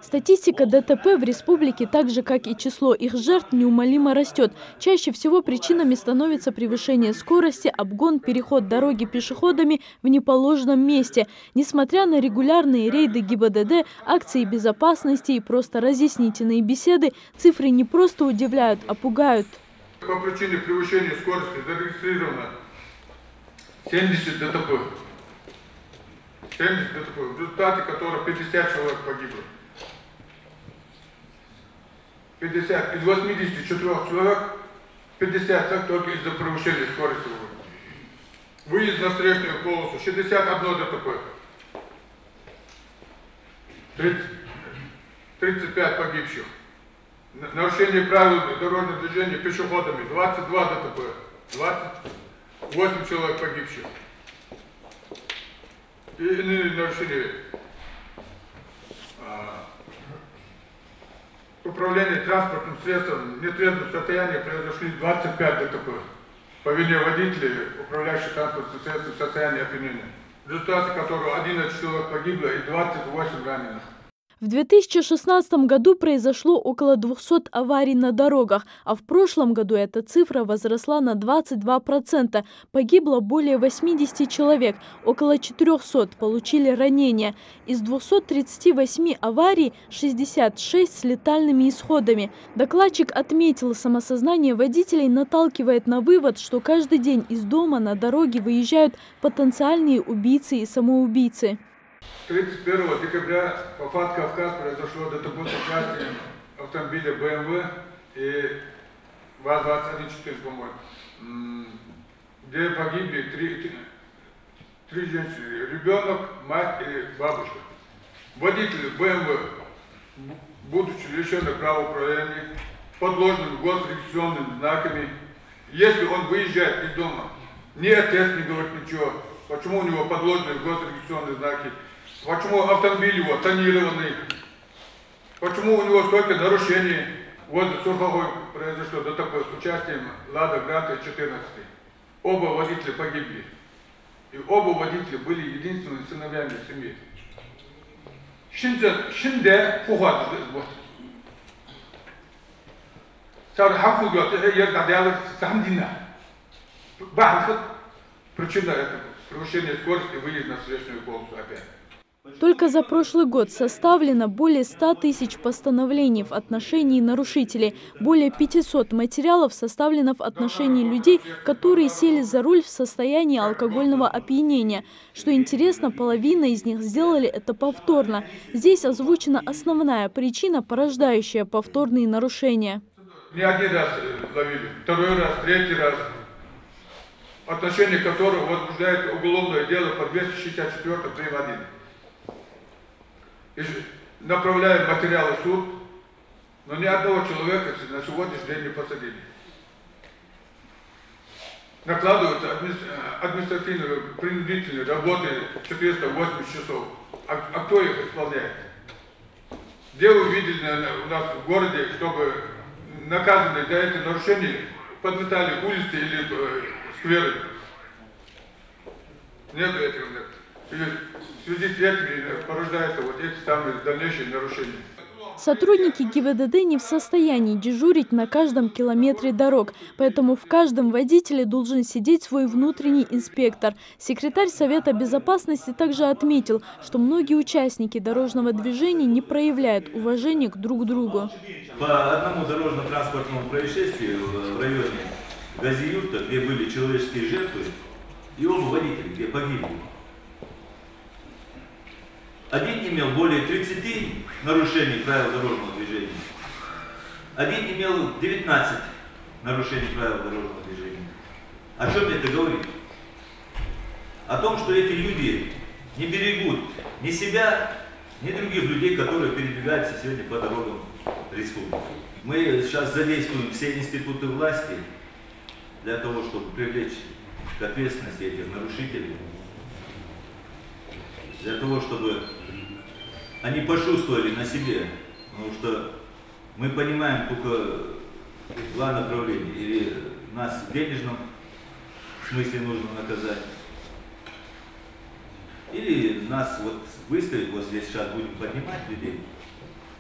Статистика ДТП в республике, так же как и число их жертв, неумолимо растет. Чаще всего причинами становится превышение скорости, обгон, переход дороги пешеходами в неположенном месте. Несмотря на регулярные рейды ГИБДД, акции безопасности и просто разъяснительные беседы, цифры не просто удивляют, а пугают. По причине превышения скорости зарегистрировано 70 ДТП. 70 ДТП, в результате которых 50 человек погибло. 50 из 84 человек, 50 только из-за превышения скорости. Выезд на встречную полосу, 61 ДТП. 35 погибших. Нарушение правил дорожного движения пешеходами, 22 ДТП. 28 человек погибших. И иные нарушения. Управление транспортным средством в нетрезвом состоянии произошли 25 ДТП по вине водителей, управляющих транспортным средством в состоянии опьянения, в результате которого 11 человек погибло и 28 раненых. В 2016 году произошло около 200 аварий на дорогах, а в прошлом году эта цифра возросла на 22%. Погибло более 80 человек, около 400 получили ранения. Из 238 аварий 66 с летальными исходами. Докладчик отметил, самосознание водителей наталкивает на вывод, что каждый день из дома на дороге выезжают потенциальные убийцы и самоубийцы. 31 декабря по ФАТ «Кавказ» произошло ДТП с участием автомобиля БМВ и ВАЗ-2114, по-моему, где погибли три женщины, ребенок, мать и бабушка. Водитель БМВ, будучи лишенным права управления, подложными госрегистрационными знаками, если он выезжает из дома, ни отец не говорит ничего, почему у него подложные госрегистрационные знаки, почему автомобиль его тонированный, почему у него столько нарушений. Возле Сурховой произошло ДТП с участием Лада Гранта 14. Оба водителя погибли. И оба водителя были единственными сыновьями в семье. Şimdi fuhat bu. Sonra haklı gördü, yerden değerli samdina. Bahset причина этого превышения скорости, выезд на встречную полосу опять. Только за прошлый год составлено более 100 тысяч постановлений в отношении нарушителей. Более 500 материалов составлено в отношении людей, которые сели за руль в состоянии алкогольного опьянения. Что интересно, половина из них сделали это повторно. Здесь озвучена основная причина, порождающая повторные нарушения. Не один раз ловили, второй раз, третий раз. Отношение которого возбуждается уголовное дело по 264 прим. 1. Направляем материалы в суд, но ни одного человека на сегодняшний день не посадили. Накладываются административные принудительные работы 480 часов. А кто их исполняет? Где вы видели у нас в городе, чтобы наказанные за эти нарушения подметали улицы или скверы? Нет этого. И в связи с этим порождаются вот эти самые дальнейшие нарушения. Сотрудники ГИБДД не в состоянии дежурить на каждом километре дорог, поэтому в каждом водителе должен сидеть свой внутренний инспектор. Секретарь Совета безопасности также отметил, что многие участники дорожного движения не проявляют уважения друг к другу. По одному дорожно-транспортному происшествию в районе Газиюрта, где были человеческие жертвы, и оба водителя, где погибли. Один имел более 30 нарушений правил дорожного движения, один имел 19 нарушений правил дорожного движения. О чем это говорит? О том, что эти люди не берегут ни себя, ни других людей, которые передвигаются сегодня по дорогам республики. Мы сейчас задействуем все институты власти для того, чтобы привлечь к ответственности этих нарушителей, для того, чтобы они почувствовали на себе, потому что мы понимаем только два направления. Или нас в денежном смысле нужно наказать, или нас вот выставить, вот здесь сейчас будем поднимать людей,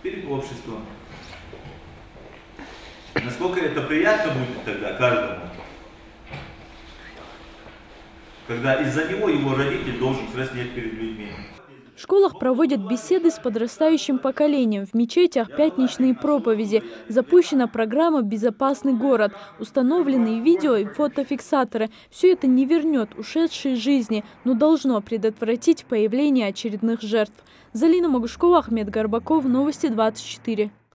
перед обществом. Насколько это приятно будет тогда каждому, когда из-за него его родитель должен краснеть перед людьми. В школах проводят беседы с подрастающим поколением, в мечетях пятничные проповеди. Запущена программа «Безопасный город», установлены видео и фотофиксаторы. Все это не вернет ушедшие жизни, но должно предотвратить появление очередных жертв. Залина Могушкова, Ахмед Горбаков, Новости 24.